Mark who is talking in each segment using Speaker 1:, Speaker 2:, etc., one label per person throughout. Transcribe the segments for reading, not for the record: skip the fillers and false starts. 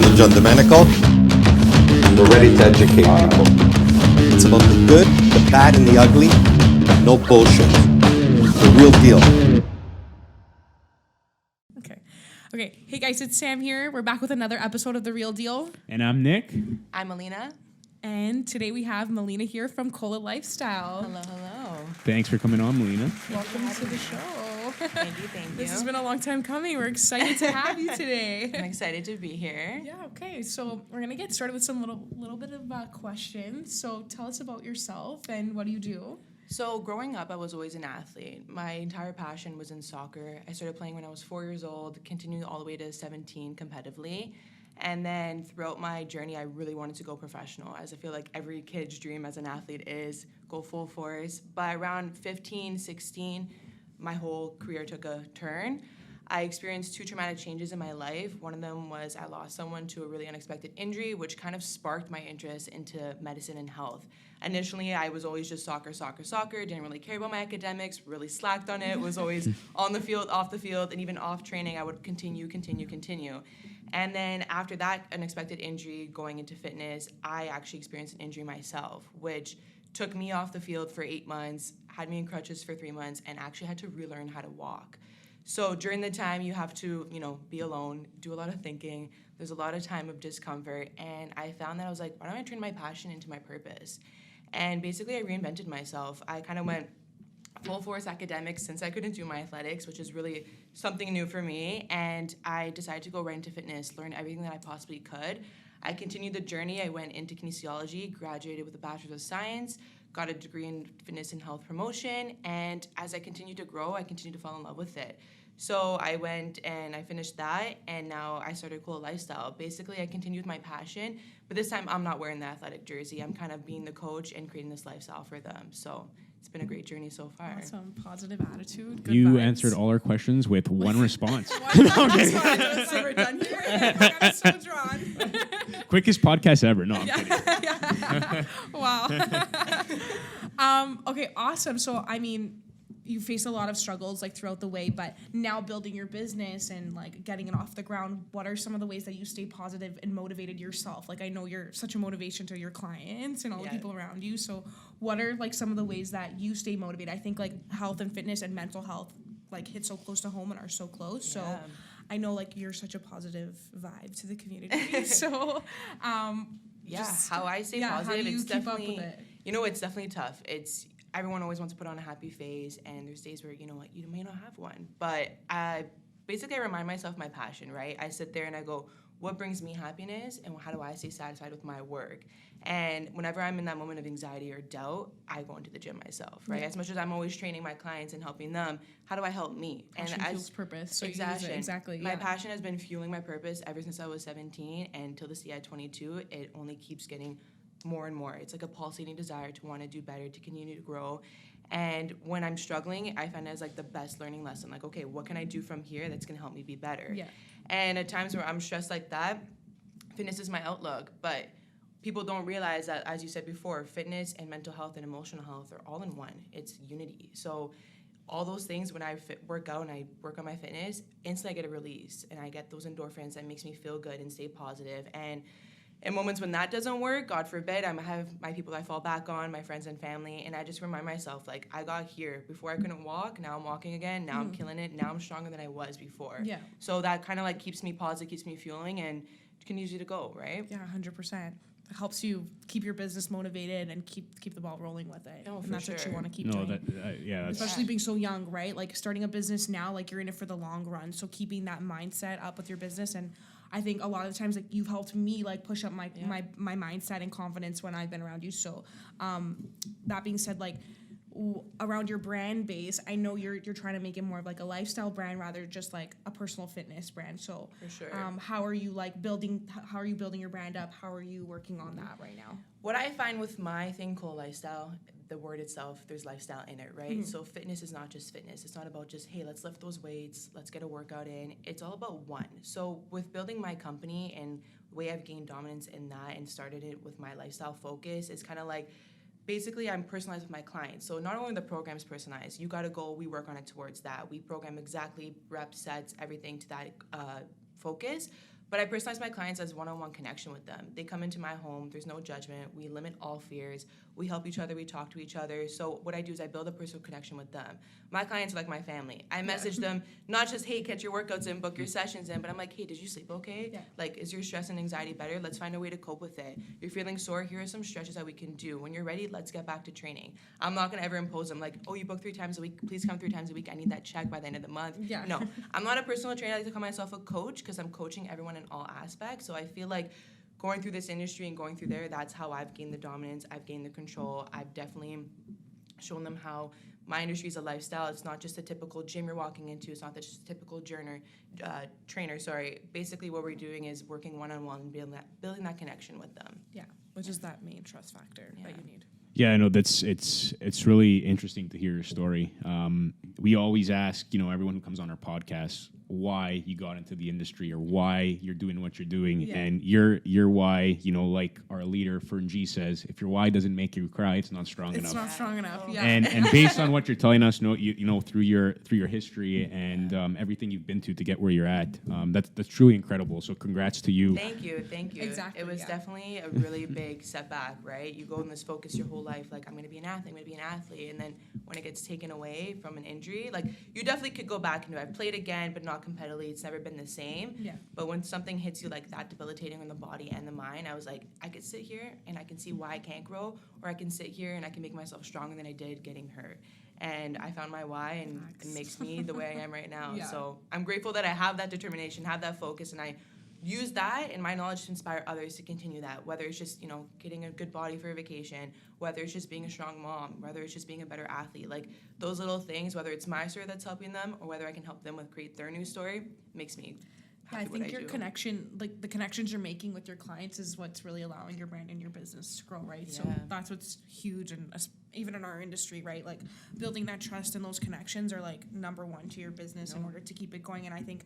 Speaker 1: channel John Domenico.
Speaker 2: We're ready to educate people.
Speaker 1: It's about the good, the bad, and the ugly. No bullshit. The real deal.
Speaker 3: Okay. Hey guys, it's Sam here. We're back with another episode of The Real Deal.
Speaker 4: And I'm Nick.
Speaker 5: I'm Melina.
Speaker 3: And today we have Melina here from Cola Lifestyle.
Speaker 5: Hello.
Speaker 4: Thanks for coming on, Melina.
Speaker 3: Welcome to the show.
Speaker 5: Thank you.
Speaker 3: This has been a long time coming. We're excited to have you today.
Speaker 5: I'm excited to be here.
Speaker 3: Yeah, okay. So we're going to get started with some little bit of questions. So tell us about yourself and what do you do?
Speaker 5: So growing up, I was always an athlete. My entire passion was in soccer. I started playing when I was 4 years old, continued all the way to 17 competitively. And then throughout my journey, I really wanted to go professional, as I feel like every kid's dream as an athlete is go full force. By around 15, 16, my whole career took a turn. I experienced two traumatic changes in my life. One of them was I lost someone to a really unexpected injury, which kind of sparked my interest into medicine and health. Initially, I was always just soccer, didn't really care about my academics, really slacked on it, was always on the field, off the field, and even off training, I would continue. And then after that unexpected injury, going into fitness, I actually experienced an injury myself, which took me off the field for 8 months, had me in crutches for 3 months, and actually had to relearn how to walk. So during the time, you have to, be alone, do a lot of thinking. There's a lot of time of discomfort. And I found that I was like, why don't I turn my passion into my purpose? And basically, I reinvented myself. I kind of went full force academics since I couldn't do my athletics, which is really something new for me. And I decided to go right into fitness, learn everything that I possibly could. I continued the journey. I went into kinesiology, graduated with a bachelor's of science, got a degree in fitness and health promotion, and as I continued to grow, I continued to fall in love with it. So I went and I finished that, and now I started Cola Lifestyle. Basically, I continued with my passion, but this time I'm not wearing the athletic jersey. I'm kind of being the coach and creating this lifestyle for them. So it's been a great journey so far.
Speaker 3: Awesome. Positive attitude. Good
Speaker 4: You
Speaker 3: vibes.
Speaker 4: answered all our questions with one response.
Speaker 3: So we're done here. I got so drawn.
Speaker 4: Quickest podcast ever. No, I'm kidding.
Speaker 3: Yeah. Wow. Okay, awesome. So, you faced a lot of struggles throughout the way, but now building your business and getting it off the ground, what are some of the ways that you stay positive and motivated yourself? I know you're such a motivation to your clients and all the people around you. So what are some of the ways that you stay motivated? I think health and fitness and mental health hit so close to home and are so close. So I know you're such a positive vibe to the community. So
Speaker 5: how I stay positive,
Speaker 3: how do you
Speaker 5: it's
Speaker 3: keep
Speaker 5: definitely
Speaker 3: up with it?
Speaker 5: It's definitely tough. Everyone always wants to put on a happy face, and there's days where, you may not have one. But I remind myself my passion, right? I sit there and I go, what brings me happiness, and how do I stay satisfied with my work? And whenever I'm in that moment of anxiety or doubt, I go into the gym myself, right? As much as I'm always training my clients and helping them, how do I help me?
Speaker 3: Passion fuels purpose. So
Speaker 5: exactly.
Speaker 3: You use it. Exactly.
Speaker 5: My passion has been fueling my purpose ever since I was 17, and till this day at 22, it only keeps getting more and more. It's like a pulsating desire to want to do better, to continue to grow. And when I'm struggling, I find it as the best learning lesson. Okay, what can I do from here that's going to help me be better?
Speaker 3: Yeah.
Speaker 5: And at times where I'm stressed like that, fitness is my outlook. But people don't realize that, as you said before, fitness and mental health and emotional health are all in one. It's unity. So all those things, when I work out and I work on my fitness, instantly I get a release. And I get those endorphins that makes me feel good and stay positive. And in moments when that doesn't work, God forbid, I have my people I fall back on, my friends and family, and I just remind myself, I got here. Before I couldn't walk, now I'm walking again, now I'm killing it, now I'm stronger than I was before.
Speaker 3: Yeah. So
Speaker 5: that kind of keeps me positive, keeps me fueling, and continues you to go, right?
Speaker 3: Yeah, 100%. It helps you keep your business motivated and keep the ball rolling with it.
Speaker 5: Oh,
Speaker 3: and
Speaker 5: for
Speaker 3: that's
Speaker 5: sure.
Speaker 3: what you want to keep doing.
Speaker 4: That's
Speaker 3: especially being so young, right? Starting a business now, you're in it for the long run. So keeping that mindset up with your business, and I think a lot of the times you've helped me push up my mindset and confidence when I've been around you. So that being said, around your brand base, I know you're trying to make it more of a lifestyle brand rather just a personal fitness brand. So
Speaker 5: for sure.
Speaker 3: How are you building your brand up? How are you working on that right now?
Speaker 5: What I find with my thing, Cola Lifestyle, the word itself, there's lifestyle in it, right? Mm-hmm. So fitness is not just fitness. It's not about just, hey, let's lift those weights, let's get a workout in. It's all about one. So with building my company and the way I've gained dominance in that and started it with my lifestyle focus, it's kind of basically I'm personalized with my clients. So not only the program's personalized, you got a goal, we work on it towards that. We program exactly reps, sets, everything to that focus. But I personalize my clients as one-on-one connection with them. They come into my home. There's no judgment. We limit all fears. We help each other. We talk to each other. So what I do is I build a personal connection with them. My clients are like my family. I message them not just, hey, get your workouts in, book your sessions in, but I'm like, hey, did you sleep okay?
Speaker 3: Yeah.
Speaker 5: Like, is your stress and anxiety better? Let's find a way to cope with it. You're feeling sore? Here are some stretches that we can do. When you're ready, let's get back to training. I'm not going to ever impose them like, oh, you book 3 times a week. Please come 3 times a week. I need that check by the end of the month.
Speaker 3: Yeah.
Speaker 5: No, I'm not a personal trainer. I like to call myself a coach because I'm coaching everyone in all aspects. So I feel like going through this industry and going through there, that's how I've gained the dominance. I've gained the control. I've definitely shown them how my industry is a lifestyle. It's not just a typical gym you're walking into. It's not just a typical trainer. Basically, what we're doing is working one-on-one and building that connection with them.
Speaker 3: Yeah, which is that main trust factor that you need.
Speaker 4: Yeah, I know it's really interesting to hear your story. We always ask, everyone who comes on our podcast, why you got into the industry or why you're doing what you're doing.
Speaker 3: Yeah.
Speaker 4: And your why, like our leader Fern G says, if your why doesn't make you cry, it's not strong enough.
Speaker 3: It's not strong enough. Yeah.
Speaker 4: And based on what you're telling us, through your history and everything you've been to get where you're at, that's truly incredible. So congrats to you.
Speaker 5: Thank you.
Speaker 3: Exactly,
Speaker 5: It was definitely a really big setback, right? You go in this focus your whole life, like I'm gonna be an athlete, and then when it gets taken away from an injury, like you definitely could go back and do it. I've played again, but not competitively. It's never been the same.
Speaker 3: Yeah.
Speaker 5: But when something hits you like that, debilitating on the body and the mind, I was like, I could sit here and I can see why I can't grow, or I can sit here and I can make myself stronger than I did getting hurt. And I found my why, and it makes me the way I am right now.
Speaker 3: Yeah.
Speaker 5: So I'm grateful that I have that determination, have that focus, and I use that and my knowledge to inspire others to continue that, whether it's just, getting a good body for a vacation, whether it's just being a strong mom, whether it's just being a better athlete. Like those little things, whether it's my story that's helping them or whether I can help them create their new story, makes me happy.
Speaker 3: I think
Speaker 5: what
Speaker 3: your
Speaker 5: do.
Speaker 3: connection, like the connections you're making with your clients is what's really allowing your brand and your business to grow, right? So
Speaker 5: Yeah.
Speaker 3: that's what's huge, and even in our industry, right? Like building that trust and those connections are like number one to your business in order to keep it going. And I think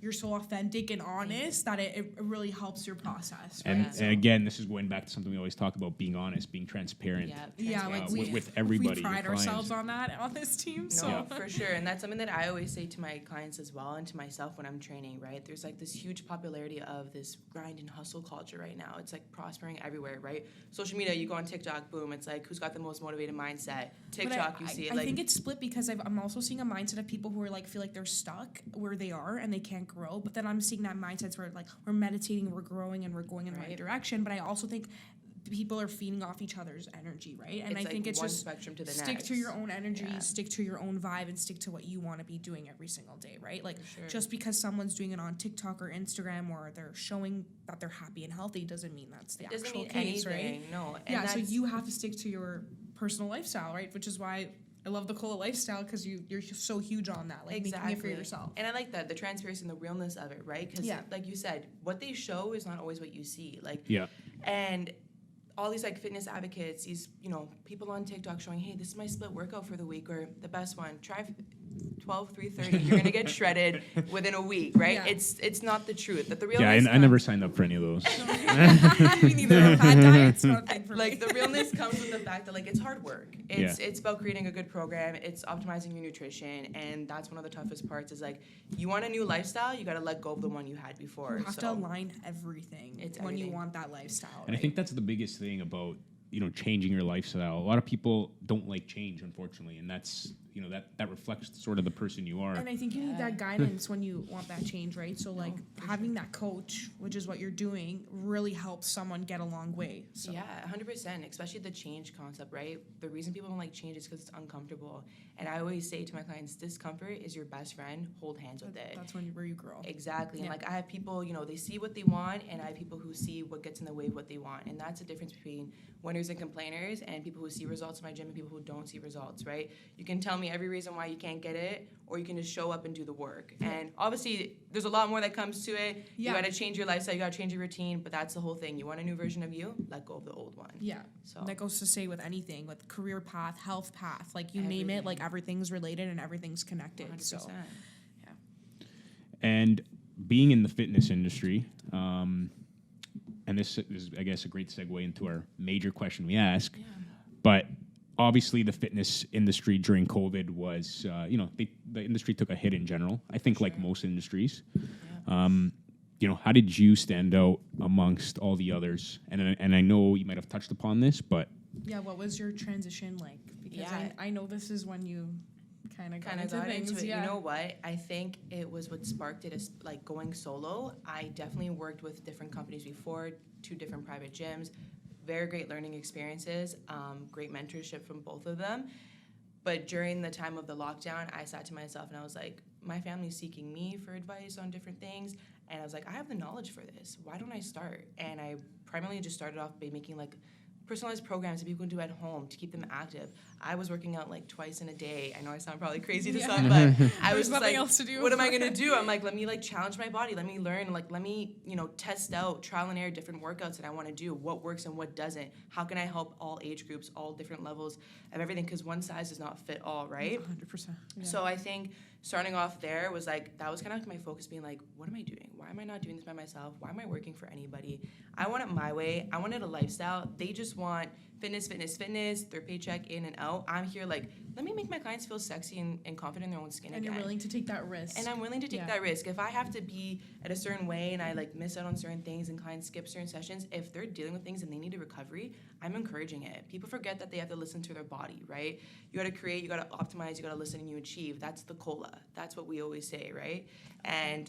Speaker 3: you're so authentic and honest that it really helps your process, right?
Speaker 4: And again, this is going back to something we always talk about: being honest, being transparent.
Speaker 3: Yeah, like
Speaker 4: with everybody.
Speaker 3: we pride
Speaker 4: your clients.
Speaker 3: ourselves on that on this team. So
Speaker 5: No, for sure. And that's something that I always say to my clients as well and to myself when I'm training, right? There's like this huge popularity of this grind and hustle culture right now. It's like prospering everywhere, right? Social media, you go on TikTok, boom, it's like who's got the most motivated mindset? TikTok,
Speaker 3: But
Speaker 5: you see it
Speaker 3: I
Speaker 5: like
Speaker 3: think it's split because I'm also seeing a mindset of people who are like feel like they're stuck where they are and they can't grow. But then I'm seeing that mindset where like we're meditating, we're growing, and we're going in the right direction. But I also think people are feeding off each other's energy, right? And
Speaker 5: It's
Speaker 3: I
Speaker 5: like
Speaker 3: think it's
Speaker 5: one
Speaker 3: just
Speaker 5: spectrum to the
Speaker 3: stick
Speaker 5: next.
Speaker 3: to your own energy,
Speaker 5: Yeah.
Speaker 3: stick to your own vibe, and stick to what you want to be doing every single day, right? Like
Speaker 5: For sure.
Speaker 3: just because someone's doing it on TikTok or Instagram or they're showing that they're happy and healthy doesn't mean that's the
Speaker 5: doesn't
Speaker 3: actual
Speaker 5: mean
Speaker 3: case,
Speaker 5: anything,
Speaker 3: right?
Speaker 5: no. And
Speaker 3: Yeah, so
Speaker 5: that's-
Speaker 3: you have to stick to your personal lifestyle, right? Which is why I love the Cola lifestyle, because you're so huge on that, like making it for yourself.
Speaker 5: And I like that, the transparency and the realness of it, right? Because like you said, what they show is not always what you see. Like,
Speaker 4: Yeah.
Speaker 5: and all these like fitness advocates, these, people on TikTok showing, hey, this is my split workout for the week, or the best one, try 12, 3:30. You're gonna get shredded within a week, right?
Speaker 3: Yeah.
Speaker 5: It's not the truth. That the realness.
Speaker 4: Yeah, I never signed up for any of those.
Speaker 3: Me neither. Fat diet's not a thing for
Speaker 5: Like
Speaker 3: me.
Speaker 5: the realness comes with the fact that like it's hard work. It's about creating a good program. It's optimizing your nutrition, and that's one of the toughest parts. Is like you want a new lifestyle, you got to let go of the one you had before.
Speaker 3: You have to align everything
Speaker 5: It's
Speaker 3: when you
Speaker 5: everything.
Speaker 3: want that lifestyle.
Speaker 4: And I think that's the biggest thing about changing your lifestyle. A lot of people don't like change, unfortunately, and that's that reflects sort of the person you are.
Speaker 3: And I think you need that guidance when you want that change, right? So like having that coach, which is what you're doing, really helps someone get a long way. So.
Speaker 5: Yeah, 100%, especially the change concept, right? The reason people don't like change is because it's uncomfortable. And I always say to my clients, discomfort is your best friend. Hold hands with it.
Speaker 3: That's where you grow.
Speaker 5: Exactly.
Speaker 3: Yeah.
Speaker 5: And like I have people, they see what they want, and I have people who see what gets in the way of what they want. And that's the difference between winners and complainers, and people who see results in my gym and people who don't see results, right? You can tell me every reason why you can't get it, or you can just show up and do the work. And obviously, there's a lot more that comes to it.
Speaker 3: Yeah.
Speaker 5: You got to change your lifestyle, you got to change your routine, but that's the whole thing. You want a new version of you, let go of the old one.
Speaker 3: Yeah.
Speaker 5: So
Speaker 3: That goes to say with anything, with career path, health path, like you name it, like everything's related and everything's connected.
Speaker 5: 100%.
Speaker 3: So
Speaker 4: And being in the fitness industry, and this is, I guess, a great segue into our major question we ask, but obviously the fitness industry during COVID was, the industry took a hit in general, I think like most industries. how did you stand out amongst all the others? And I know you might have touched upon this, but
Speaker 3: Yeah, what was your transition like? Because
Speaker 5: Yeah.
Speaker 3: I know this is when you kind of got
Speaker 5: Kind of
Speaker 3: into
Speaker 5: got
Speaker 3: things.
Speaker 5: into it.
Speaker 3: Yeah.
Speaker 5: You know what? I think it was what sparked it, is like going solo. I definitely worked with different companies before, 2 different private gyms, very great learning experiences, great mentorship from both of them. But during the time of the lockdown, I sat to myself and I was like, my family's seeking me for advice on different things. And I was like, I have the knowledge for this. Why don't I start? And I primarily just started off by making like personalized programs that people can do at home to keep them active. I was working out like twice in a day. I know I sound probably crazy to some, but I was just
Speaker 3: nothing
Speaker 5: like,
Speaker 3: else to do.
Speaker 5: what am I gonna do? I'm like, let me like challenge my body. Let me learn. Like, let me, test out, trial and error different workouts that I want to do. What works and what doesn't. How can I help all age groups, all different levels of everything? Because one size does not fit all, right?
Speaker 3: 100%. Yeah.
Speaker 5: So I think starting off there was like, that was kind of my focus, being like, what am I doing? Why am I not doing this by myself? Why am I working for anybody? I want it my way. I wanted a lifestyle. They just want fitness, their paycheck in and out. I'm here like, let me make my clients feel sexy and confident in their own skin
Speaker 3: And
Speaker 5: again.
Speaker 3: you're willing to take that risk.
Speaker 5: And I'm willing to take
Speaker 3: Yeah.
Speaker 5: that risk. If I have to be at a certain way and I like miss out on certain things and clients skip certain sessions, if they're dealing with things and they need a recovery, I'm encouraging it. People forget that they have to listen to their body, right? You gotta create, you gotta optimize, you gotta listen and you achieve. That's the COLA. That's what we always say, right? And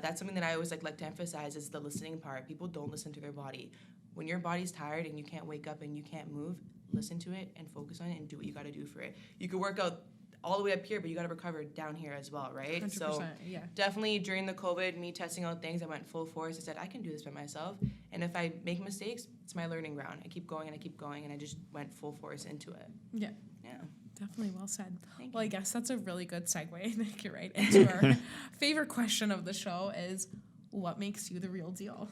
Speaker 5: that's something that I always like to emphasize, is the listening part. People don't listen to their body. When your body's tired and you can't wake up and you can't move, listen to it and focus on it and do what you gotta do for it. You could work out all the way up here, but you gotta recover down here as well, right?
Speaker 3: 100%,
Speaker 5: So
Speaker 3: yeah.
Speaker 5: definitely during the COVID, me testing out things, I went full force. I said, I can do this by myself. And if I make mistakes, it's my learning ground. I keep going and I keep going, and I just went full force into it.
Speaker 3: Yeah.
Speaker 5: Yeah.
Speaker 3: Definitely well said.
Speaker 5: Thank
Speaker 3: Well, I
Speaker 5: you.
Speaker 3: guess that's a really good segue. Thank you, right? Into our favorite question of the show is, what makes you the real deal?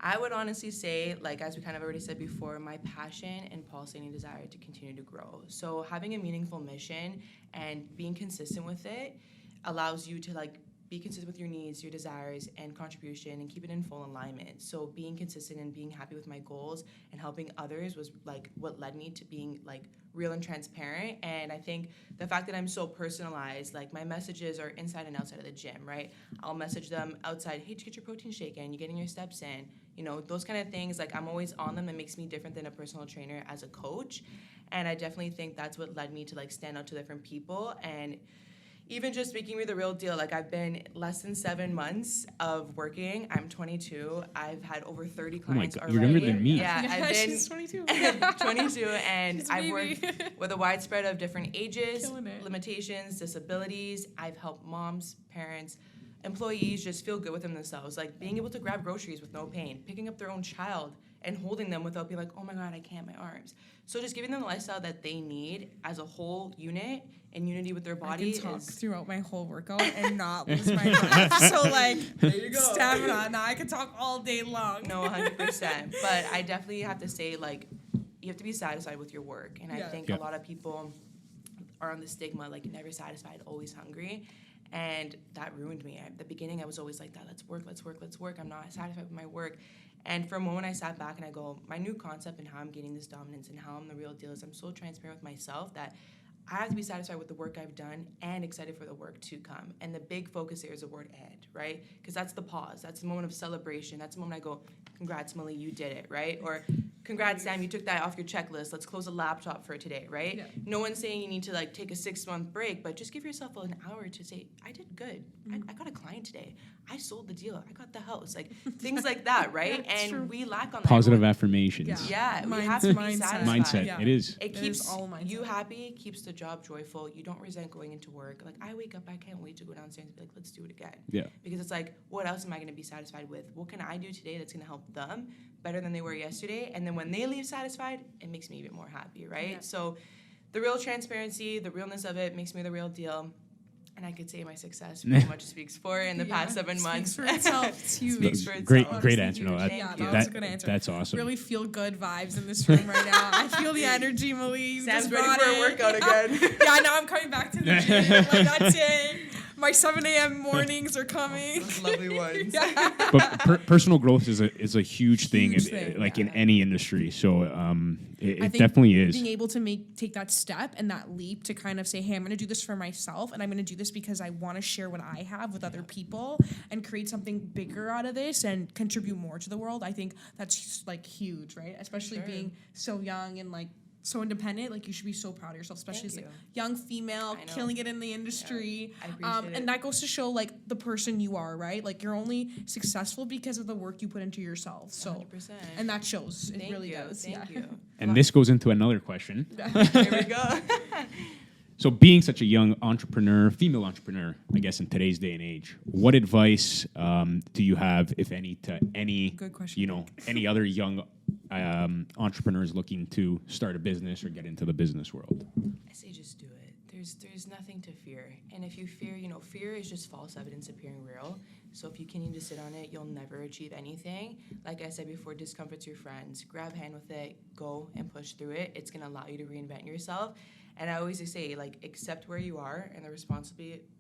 Speaker 5: I would honestly say, like, as we kind of already said before, my passion and pulsating desire to continue to grow. So having a meaningful mission and being consistent with it allows you to, like, be consistent with your needs, your desires, and contribution, and keep it in full alignment. So being consistent and being happy with my goals and helping others was like what led me to being like real and transparent. And I think the fact that I'm so personalized, like my messages are inside and outside of the gym, right? I'll message them outside, hey, did you get your protein shake in? You getting your steps in? Those kind of things, like I'm always on them. It makes me different than a personal trainer as a coach. And I definitely think that's what led me to like stand out to different people. And even just making me the real deal, like I've been less than 7 months of working. I'm 22. I've had over 30 clients
Speaker 4: God,
Speaker 5: already.
Speaker 4: you're younger than me.
Speaker 5: Yeah, I've been
Speaker 3: She's 22.
Speaker 5: 22, and
Speaker 3: She's a
Speaker 5: I've
Speaker 3: baby.
Speaker 5: worked with a wide spread of different ages,
Speaker 3: Killing it.
Speaker 5: limitations, disabilities. I've helped moms, parents, employees just feel good within themselves, like being able to grab groceries with no pain, picking up their own child and holding them without being like, oh my God, I can't, my arms. So just giving them the lifestyle that they need as a whole unit and unity with their body
Speaker 3: I can talk
Speaker 5: is...
Speaker 3: throughout my whole workout and not lose my breath. So like,
Speaker 5: There you go.
Speaker 3: stamina. Now I can talk all day long.
Speaker 5: No, 100%. But I definitely have to say, like, you have to be satisfied with your work. And I
Speaker 3: Yeah.
Speaker 5: think
Speaker 4: Yeah.
Speaker 5: a lot of people are on the stigma, like, never satisfied, always hungry. And that ruined me. At the beginning, I was always like that. Let's work, let's work, let's work. I'm not satisfied with my work. And for a moment, I sat back and I go, my new concept and how I'm gaining this dominance and how I'm the real deal is I'm so transparent with myself that I have to be satisfied with the work I've done and excited for the work to come. And the big focus here is the word "and," right? Because that's the pause. That's the moment of celebration. That's the moment I go, congrats, Melina, you did it, right? Or congrats, Sam, you took that off your checklist. Let's close the laptop for today, right?
Speaker 3: Yeah.
Speaker 5: No one's saying you need to like take a 6-month break, but just give yourself an hour to say, I did good. I got a client today. I sold the deal. I got the house. Like things like that, right?
Speaker 3: Yeah, it's
Speaker 5: and
Speaker 3: true.
Speaker 5: we lack on that.
Speaker 4: Positive affirmations.
Speaker 5: Yeah, we
Speaker 3: Mind-
Speaker 5: have to be
Speaker 3: mindset.
Speaker 5: satisfied.
Speaker 4: Mindset.
Speaker 3: Yeah.
Speaker 4: It is.
Speaker 5: It
Speaker 3: It
Speaker 5: keeps
Speaker 3: is all mindset.
Speaker 5: you happy, keeps the job joyful. You don't resent going into work. Like, I wake up, I can't wait to go downstairs and be like, let's do it again.
Speaker 4: Yeah.
Speaker 5: Because it's like, what else am I going to be satisfied with? What can I do today that's going to help them better than they were yesterday? And then when they leave satisfied, it makes me even more happy, right?
Speaker 3: Yeah.
Speaker 5: So the real transparency, the realness of it makes me the real deal. And I could say my success pretty much speaks for it in the past 7 months.
Speaker 3: Speaks for itself. It's huge.
Speaker 5: Speaks for
Speaker 4: Great,
Speaker 5: itself.
Speaker 4: great
Speaker 3: Honestly,
Speaker 4: answer. No,
Speaker 3: huge.
Speaker 4: that,
Speaker 5: Thank
Speaker 3: Yeah,
Speaker 5: you.
Speaker 3: that was a good answer.
Speaker 4: That's awesome.
Speaker 3: Really feel good vibes in this room right now. I feel the energy, Melina.
Speaker 5: Sam's
Speaker 3: Just
Speaker 5: ready
Speaker 3: brought
Speaker 5: for a
Speaker 3: it.
Speaker 5: workout
Speaker 3: Yeah.
Speaker 5: again.
Speaker 3: Yeah, now I'm coming back to the gym. Like, that's it. My 7 a.m. mornings are coming.
Speaker 5: Those lovely ones.
Speaker 4: But personal growth is a huge thing,
Speaker 3: Huge
Speaker 4: in,
Speaker 3: thing,
Speaker 4: like in any industry. So it
Speaker 3: I think
Speaker 4: definitely is.
Speaker 3: being able to take that step and that leap to kind of say, hey, I'm going to do this for myself, and I'm going to do this because I want to share what I have with other people and create something bigger out of this and contribute more to the world. I think that's like huge, right? Especially being so young and like so independent. Like, you should be so proud of yourself, especially as like young female, killing it in the industry.
Speaker 5: I appreciate it.
Speaker 3: And that goes to show like the person you are, right? Like, you're only successful because of the work you put into yourself. So
Speaker 5: 100%.
Speaker 3: and that shows. It
Speaker 5: Thank
Speaker 3: really
Speaker 5: you.
Speaker 3: does.
Speaker 5: Thank you.
Speaker 4: And this goes into another question.
Speaker 5: Here we go.
Speaker 4: So being such a young entrepreneur, female entrepreneur, I guess in today's day and age, what advice do you have, if any, to any,
Speaker 3: Good question,
Speaker 4: any other young entrepreneurs looking to start a business or get into the business world?
Speaker 5: I say just do it. There's nothing to fear. And if you fear, fear is just false evidence appearing real. So if you continue to sit on it, you'll never achieve anything. Like I said before, discomfort's your friends. Grab hand with it, go and push through it. It's going to allow you to reinvent yourself. And I always say, like, accept where you are and the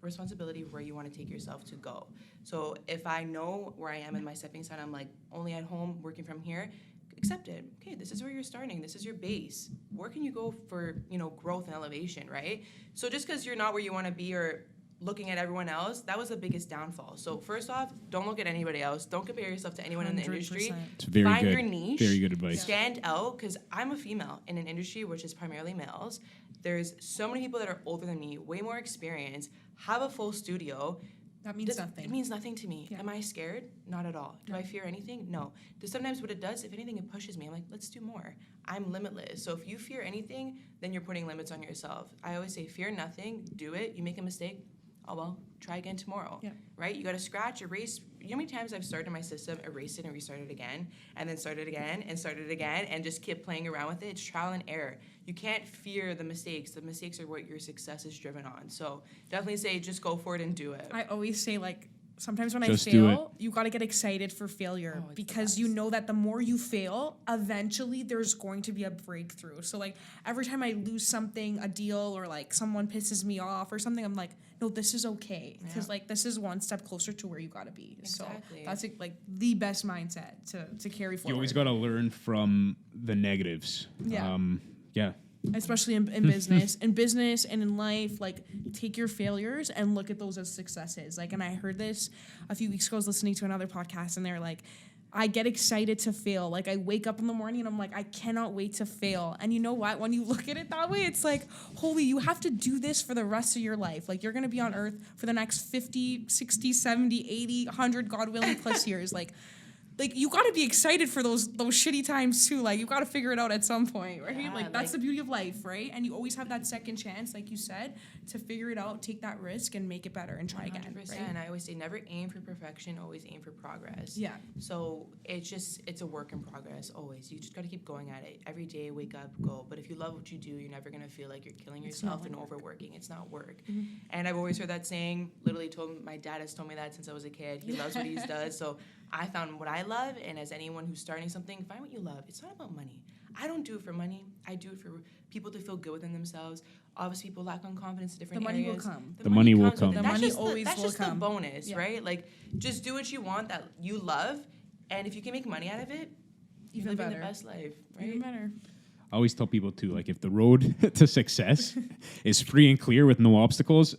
Speaker 5: responsibility of where you want to take yourself to go. So if I know where I am in my stepping stone, I'm like only at home working from here, accept it. Okay, this is where you're starting. This is your base. Where can you go for, growth and elevation, right? So just because you're not where you want to be or looking at everyone else, that was the biggest downfall. So first off, don't look at anybody else. Don't compare yourself to anyone in the industry.
Speaker 4: It's very
Speaker 5: Find
Speaker 4: good.
Speaker 5: your niche.
Speaker 4: Very good advice.
Speaker 5: Stand out, because I'm a female in an industry which is primarily males. There's so many people that are older than me, way more experience, have a full studio.
Speaker 3: That means nothing.
Speaker 5: It means nothing to me.
Speaker 3: Yeah.
Speaker 5: Am I scared? Not at all. Do I fear anything? No. Because sometimes what it does, if anything, it pushes me. I'm like, let's do more. I'm limitless. So if you fear anything, then you're putting limits on yourself. I always say, fear nothing, do it. You make a mistake, oh well, try again tomorrow.
Speaker 3: Yeah.
Speaker 5: Right? You got to scratch, erase. You know how many times I've started my system, erased it and restarted again, and then started again and started again, and just kept playing around with it? It's trial and error. You can't fear the mistakes. The mistakes are what your success is driven on. So definitely say, just go for it and do it.
Speaker 3: I always say, like, sometimes when
Speaker 4: Just
Speaker 3: I
Speaker 4: do
Speaker 3: fail, you got to get excited for failure,
Speaker 5: Oh, it's the
Speaker 3: because you
Speaker 5: best.
Speaker 3: know that the more you fail, eventually there's going to be a breakthrough. So like every time I lose something, a deal, or like someone pisses me off or something, I'm like, no, this is okay, because like this is one step closer to where you got to be.
Speaker 5: Exactly.
Speaker 3: So that's like the best mindset to carry forward.
Speaker 4: You always got to learn from the negatives.
Speaker 3: Yeah.
Speaker 4: Yeah.
Speaker 3: Especially in business and in life, like, take your failures and look at those as successes. Like, and I heard this a few weeks ago. I was listening to another podcast, and they're like, I get excited to fail. Like, I wake up in the morning and I'm like, I cannot wait to fail. And you know what? When you look at it that way, it's like, holy, you have to do this for the rest of your life. Like, you're going to be on earth for the next 50, 60, 70, 80, 100, God willing, plus years. Like, you got to be excited for those shitty times too. Like, you got to figure it out at some point, right?
Speaker 5: Yeah,
Speaker 3: Like, that's the beauty of life, right? And you always have that second chance, like you said, to figure it out, take that risk, and make it better and try again,
Speaker 5: 100%.
Speaker 3: right?
Speaker 5: I always say, never aim for perfection, always aim for progress.
Speaker 3: Yeah.
Speaker 5: So it's a work in progress, always. You just got to keep going at it. Every day, wake up, go. But if you love what you do, you're never going to feel like you're killing yourself and overworking. It's not work. And I've always heard that saying, literally my dad has told me that since I was a kid. He loves what he does. So I found what I love, and as anyone who's starting something, find what you love. It's not about money. I don't do it for money. I do it for people to feel good within themselves. Obviously, people lack on confidence in different
Speaker 3: The money will
Speaker 5: areas.
Speaker 3: come.
Speaker 4: The money will
Speaker 5: comes with
Speaker 4: come.
Speaker 5: it.
Speaker 3: The money always
Speaker 5: that's
Speaker 3: will
Speaker 5: just
Speaker 3: come.
Speaker 5: the bonus,
Speaker 3: Yeah.
Speaker 5: right? Like, just do what you want that you love, and if you can make money out of it, you're
Speaker 3: Even
Speaker 5: living
Speaker 3: better.
Speaker 5: the best life, right?
Speaker 3: Even better.
Speaker 4: I always tell people too, like, if the road to success is free and clear with no obstacles,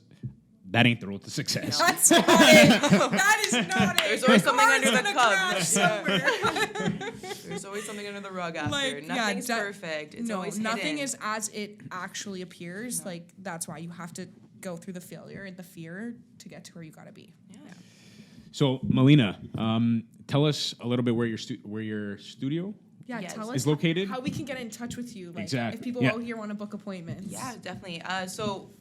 Speaker 4: that ain't the road to success.
Speaker 3: That's not it. That is not it.
Speaker 5: There's always something
Speaker 3: Car's
Speaker 5: under
Speaker 3: in
Speaker 5: the
Speaker 3: grass
Speaker 5: cup.
Speaker 3: somewhere.
Speaker 5: There's always something under the rug after.
Speaker 3: Like, yeah,
Speaker 5: Nothing's perfect. It's
Speaker 3: no,
Speaker 5: always
Speaker 3: nothing
Speaker 5: hidden.
Speaker 3: is as it actually appears. Like, that's why you have to go through the failure and the fear to get to where you got to be.
Speaker 5: Yeah.
Speaker 4: So, Melina, tell us a little bit where your studio
Speaker 3: Yeah,
Speaker 5: Yes.
Speaker 3: tell us
Speaker 4: is located.
Speaker 3: how we can get in touch with you. Like,
Speaker 4: Exactly.
Speaker 3: if people
Speaker 4: Yeah.
Speaker 3: out here want to book appointments.
Speaker 5: Yeah, definitely. So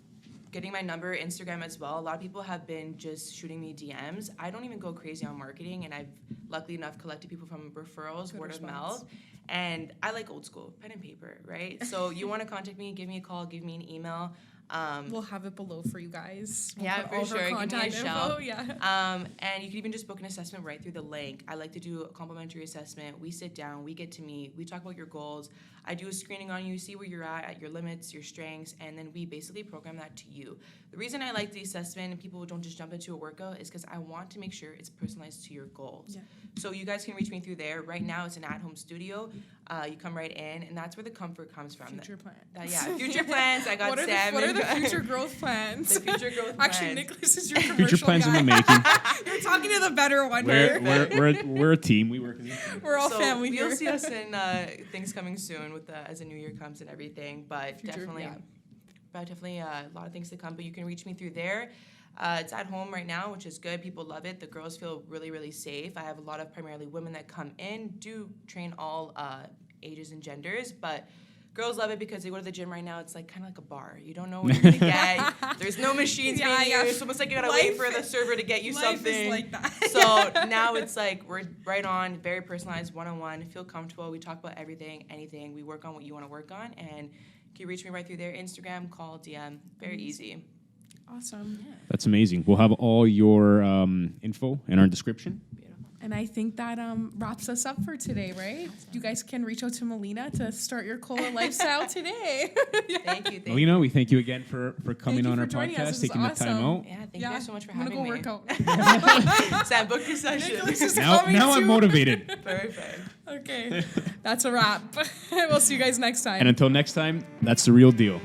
Speaker 5: getting my number, Instagram as well. A lot of people have been just shooting me DMs. I don't even go crazy on marketing, and I've luckily enough collected people from referrals,
Speaker 3: Good
Speaker 5: word
Speaker 3: response.
Speaker 5: of mouth. And I like old school, pen and paper, right? So you want to contact me, give me a call, give me an email.
Speaker 3: We'll have it below for you guys. We'll
Speaker 5: Yeah,
Speaker 3: put
Speaker 5: for
Speaker 3: all of our
Speaker 5: sure. Give me a
Speaker 3: contact
Speaker 5: shout.
Speaker 3: info, yeah.
Speaker 5: And you can even just book an assessment right through the link. I like to do a complimentary assessment. We sit down, we get to meet, we talk about your goals. I do a screening on you, see where you're at your limits, your strengths, and then we basically program that to you. The reason I like the assessment and people don't just jump into a workout is because I want to make sure it's personalized to your goals.
Speaker 3: Yeah.
Speaker 5: So you guys can reach me through there. Right now, it's an at-home studio. You come right in, and that's where the comfort comes from.
Speaker 3: Future plans.
Speaker 5: Future plans. I got
Speaker 3: what
Speaker 5: Sam.
Speaker 3: What are the future growth plans?
Speaker 5: The future growth
Speaker 3: Actually,
Speaker 5: plans.
Speaker 3: Nicholas is your commercial
Speaker 4: Future plans
Speaker 3: guy.
Speaker 4: in the making.
Speaker 3: You're talking to the better one
Speaker 4: We're,
Speaker 3: here.
Speaker 4: we're a team. We work as a team.
Speaker 3: We're all
Speaker 5: So
Speaker 3: family
Speaker 5: you'll
Speaker 3: here.
Speaker 5: see us in things coming soon with as the new year comes and everything. But
Speaker 3: Future,
Speaker 5: definitely,
Speaker 3: yeah.
Speaker 5: a lot of things to come. But you can reach me through there. It's at home right now, which is good. People love it. The girls feel really, really safe. I have a lot of primarily women that come in. Do train all ages and genders, but girls love it because they go to the gym right now. It's like kind of like a bar. You don't know what you're gonna get. There's no machines
Speaker 3: Yeah,
Speaker 5: being
Speaker 3: yeah.
Speaker 5: used. It's almost like you gotta wait
Speaker 3: Life-
Speaker 5: for the server to get you
Speaker 3: life
Speaker 5: something.
Speaker 3: is like that.
Speaker 5: So now it's like we're right on, very personalized, one-on-one. Feel comfortable. We talk about everything, anything. We work on what you want to work on, and you can reach me right through there. Instagram, call, DM. Very easy.
Speaker 3: Awesome.
Speaker 4: That's amazing. We'll have all your info in our description.
Speaker 3: And I think that wraps us up for today, right? You guys can reach out to Melina to start your cola lifestyle today.
Speaker 5: Thank you.
Speaker 4: Melina, we thank you again for coming
Speaker 3: you
Speaker 4: on
Speaker 3: for
Speaker 4: our
Speaker 3: joining us.
Speaker 4: podcast,
Speaker 3: This is
Speaker 4: taking the time
Speaker 3: awesome.
Speaker 4: out.
Speaker 5: Yeah, thank you guys so much for
Speaker 3: I'm
Speaker 5: having
Speaker 3: gonna go
Speaker 5: me.
Speaker 3: work out.
Speaker 5: Sam, book your session.
Speaker 3: Nicholas is
Speaker 4: Now
Speaker 3: coming
Speaker 4: I'm
Speaker 3: too.
Speaker 4: motivated.
Speaker 5: Perfect.
Speaker 3: Okay, that's a wrap. We'll see you guys next time.
Speaker 4: And until next time, that's the real deal.